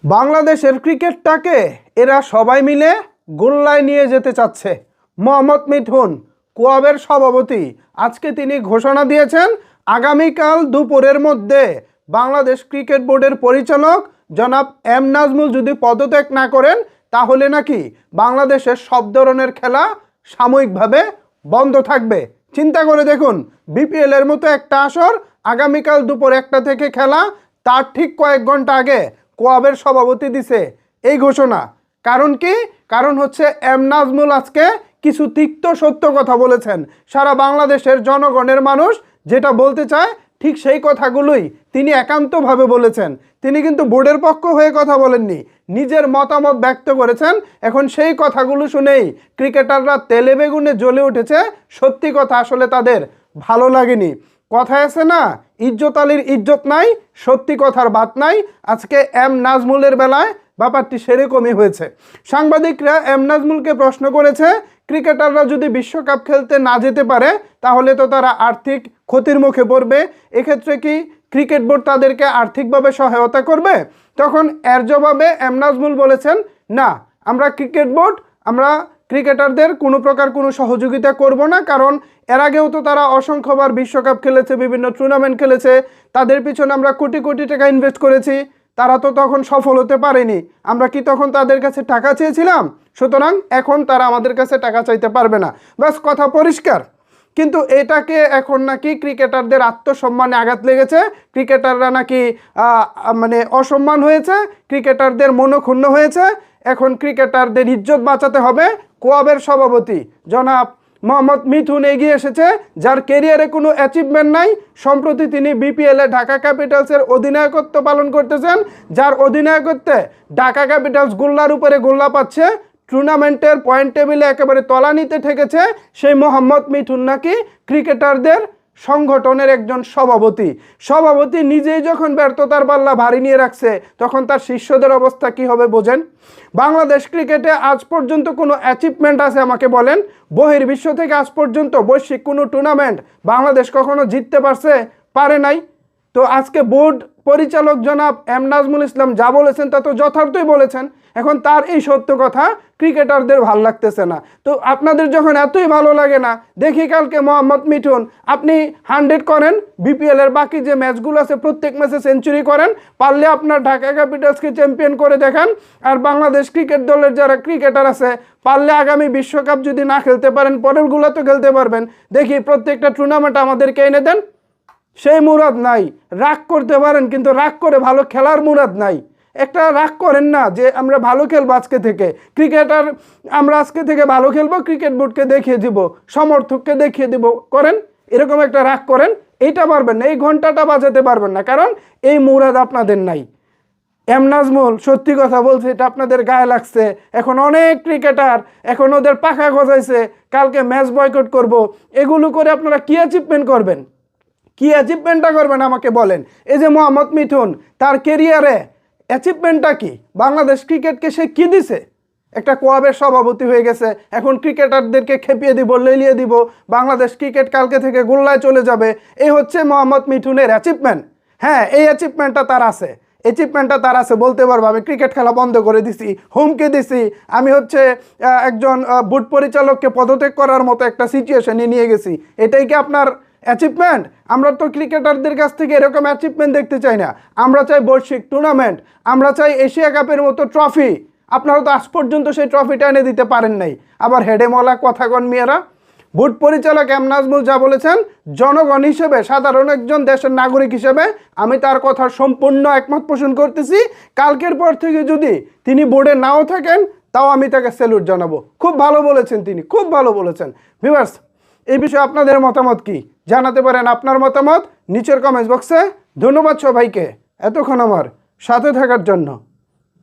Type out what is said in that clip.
বাংলাদেশের ক্রিকেটটাকে এরা সবাই মিলে গোল্লায় নিয়ে যেতে চাচ্ছে। মোহাম্মদ মিঠুন কোয়াবের সভাপতি আজকে তিনি ঘোষণা দিয়েছেন আগামীকাল দুপুরের মধ্যে বাংলাদেশ ক্রিকেট বোর্ডের পরিচালক জনাব এম নাজমুল যদি পদত্যাগ না করেন তাহলে নাকি বাংলাদেশের সব ধরনের খেলা সাময়িকভাবে বন্ধ থাকবে। চিন্তা করে দেখুন, বিপিএল এর মতো একটা আসর আগামীকাল দুপুর 1টা থেকে খেলা, তার ঠিক কয়েক ঘন্টা আগে কোয়াবের সভাপতি দিছে এই ঘোষণা। কারণ কি? কারণ হচ্ছে এম নাজমুল আজকে কিছু তিক্ত সত্য কথা বলেছেন। সারা বাংলাদেশের জনগণের মানুষ যেটা বলতে চায় ঠিক সেই কথাগুলোই তিনি একান্তভাবে বলেছেন। তিনি কিন্তু বোর্ডের পক্ষ হয়ে কথা বলেননি, নিজের মতামত ব্যক্ত করেছেন। এখন সেই কথাগুলো শুনেই ক্রিকেটাররা তেলে বেগুনে জ্বলে উঠেছে। সত্যি কথা আসলে তাদের ভালো লাগেনি। কথায় আছে না, ইজ্জত আলীর ইজ্জত নাই, সত্যি কথার বাত নাই। আজকে এম নাজমুলের বেলায় ব্যাপারটি সেরকমই হয়েছে। সাংবাদিকরা এম নাজমুলকে প্রশ্ন করেছে, ক্রিকেটাররা যদি বিশ্বকাপ খেলতে না যেতে পারে তাহলে তো তারা আর্থিক ক্ষতির মুখে পড়বে, এক্ষেত্রে কি ক্রিকেট বোর্ড তাদেরকে আর্থিকভাবে সহায়তা করবে? তখন এর জবাবে এম নাজমুল বলেছেন, না, আমরা ক্রিকেট বোর্ড আমরা ক্রিকেটারদের কোনো প্রকার কোনো সহযোগিতা করব না, কারণ এর আগেও তো তারা অসংখ্যবার বিশ্বকাপ খেলেছে, বিভিন্ন টুর্নামেন্ট খেলেছে, তাদের পিছনে আমরা কোটি কোটি টাকা ইনভেস্ট করেছি, তারা তো তখন সফল হতে পারেনি। আমরা কি তখন তাদের কাছে টাকা চেয়েছিলাম? সুতরাং এখন তারা আমাদের কাছে টাকা চাইতে পারবে না। ব্যাস, কথা পরিষ্কার। কিন্তু এটাকে এখন নাকি ক্রিকেটারদের আত্মসম্মানে আঘাত লেগেছে, ক্রিকেটাররা নাকি অসম্মান হয়েছে, ক্রিকেটারদের মনক্ষুণ্ণ হয়েছে। এখন ক্রিকেটারদের ইজ্জত বাঁচাতে হবে। কোয়াবের সভাপতি জনাব মোহাম্মদ মিঠুন এগিয়ে এসেছে, যার কেরিয়ারে কোনো অ্যাচিভমেন্ট নাই। সম্প্রতি তিনি বিপিএলে ঢাকা ক্যাপিটালসের অধিনায়কত্ব পালন করতেছেন, যার অধিনায়কত্বে ঢাকা ক্যাপিটালস গোল্লার উপরে গোল্লা পাচ্ছে, টুর্নামেন্টের পয়েন্ট টেবিলে একেবারে তলানিতে ঠেকেছে। সেই মোহাম্মদ মিঠুন নাকি ক্রিকেটারদের সংগঠনের একজন সভাপতি নিজেই যখন ব্যর্থতার পাল্লা ভারী নিয়ে রাখছে, তখন তার শিষ্যদের অবস্থা কি হবে বোঝেন? বাংলাদেশ ক্রিকেটে আজ পর্যন্ত কোনো অ্যাচিভমেন্ট আছে আমাকে বলেন? বহির্বিশ্ব থেকে আজ পর্যন্ত বৈশ্বিক কোনো টুর্নামেন্ট বাংলাদেশ কখনো জিততে পারে নাই। তো আজকে বোর্ড পরিচালক জনাব এম নাজমুল ইসলাম যা বলেছেন তা তো যথার্থই বলেছেন। এখন তার এই সত্য কথা ক্রিকেটারদের ভাল লাগতেছে না। তো আপনাদের যখন এতই ভালো লাগে না, দেখি কালকে মোহাম্মদ মিঠুন আপনি 100 করেন, বিপিএলের বাকি যে ম্যাচগুলো আছে প্রত্যেক ম্যাচে সেঞ্চুরি করেন, পারলে আপনার ঢাকা ক্যাপিটালসকে চ্যাম্পিয়ন করে দেখান। আর বাংলাদেশ ক্রিকেট দলের যারা ক্রিকেটার আছে, পারলে আগামী বিশ্বকাপ যদি না খেলতে পারেন পরেরগুলো তো খেলতে পারবেন, দেখি প্রত্যেকটা টুর্নামেন্ট আমাদেরকে এনে দেন। সেই মুরাদ নাই। রাগ করতে পারেন, কিন্তু রাগ করে ভালো খেলার মুরাদ নাই। একটা রাগ করেন না যে আমরা ভালো খেলবো আজকে থেকে, ক্রিকেটার আমরা আজকে থেকে ভালো খেলবো, ক্রিকেট বোর্ডকে দেখিয়ে দিব, সমর্থককে দেখিয়ে দিব, করেন এরকম একটা রাগ করেন। এইটা পারবেন না, এই ঘন্টাটা বাজাতে পারবেন না, কারণ এই মুরাদ আপনাদের নাই। এম নাজমুল সত্যি কথা বলছে, এটা আপনাদের গায়ে লাগছে। এখন অনেক ক্রিকেটার এখন ওদের পাখা গজাইছে, কালকে ম্যাচ বয়কট করব, এগুলো করে আপনারা কি অ্যাচিভমেন্ট করবেন? কি অ্যাচিভমেন্টটা করবেন আমাকে বলেন? এই যে মোহাম্মদ মিঠুন, তার কেরিয়ারে অ্যাচিভমেন্টটা কি? বাংলাদেশ ক্রিকেটকে সে কি দিছে? একটা কোয়াবের সভাপতি হয়ে গেছে, এখন ক্রিকেটারদেরকে খেপিয়ে দিব, লেলিয়ে দিব, বাংলাদেশ ক্রিকেট কালকে থেকে গোল্লায় চলে যাবে। এই হচ্ছে মোহাম্মদ মিঠুনের অ্যাচিভমেন্ট। হ্যাঁ, এই অ্যাচিভমেন্টটা তার আছে, বলতে পারবো আমি ক্রিকেট খেলা বন্ধ করে দিছি, হুমকি দিছি, আমি হচ্ছে একজন বোর্ড পরিচালককে পদত্যাগ করার মতো একটা সিচুয়েশনে নিয়ে গেছি। এটাই কি আপনার অ্যাচিভমেন্ট? আমরা তো ক্রিকেটারদের কাছ থেকে এরকম অ্যাচিভমেন্ট দেখতে চাই না। আমরা চাই বৈশ্বিক টুর্নামেন্ট, আমরা চাই এশিয়া কাপের মতো ট্রফি। আপনারা তো আজ পর্যন্ত সেই ট্রফিটা এনে দিতে পারেন নাই, আবার হেডে মলা কথা কন মেয়েরা। বোর্ড পরিচালক এম নাজমুল যা বলেছেন, জনগণ হিসেবে, সাধারণ একজন দেশের নাগরিক হিসেবে আমি তার কথার সম্পূর্ণ একমত পোষণ করতেছি। কালকের পর থেকে যদি তিনি বোর্ডে নাও থাকেন, তাও আমি তাকে স্যালুট জানাবো। খুব ভালো বলেছেন তিনি, খুব ভালো বলেছেন। ভিউয়ার্স, এই বিষয়ে আপনাদের মতামত কি জানাতে পারেন আপনার মতামত নিচের কমেন্টস বক্সে। ধন্যবাদ সবাইকে এতক্ষণ আমার সাথে থাকার জন্য।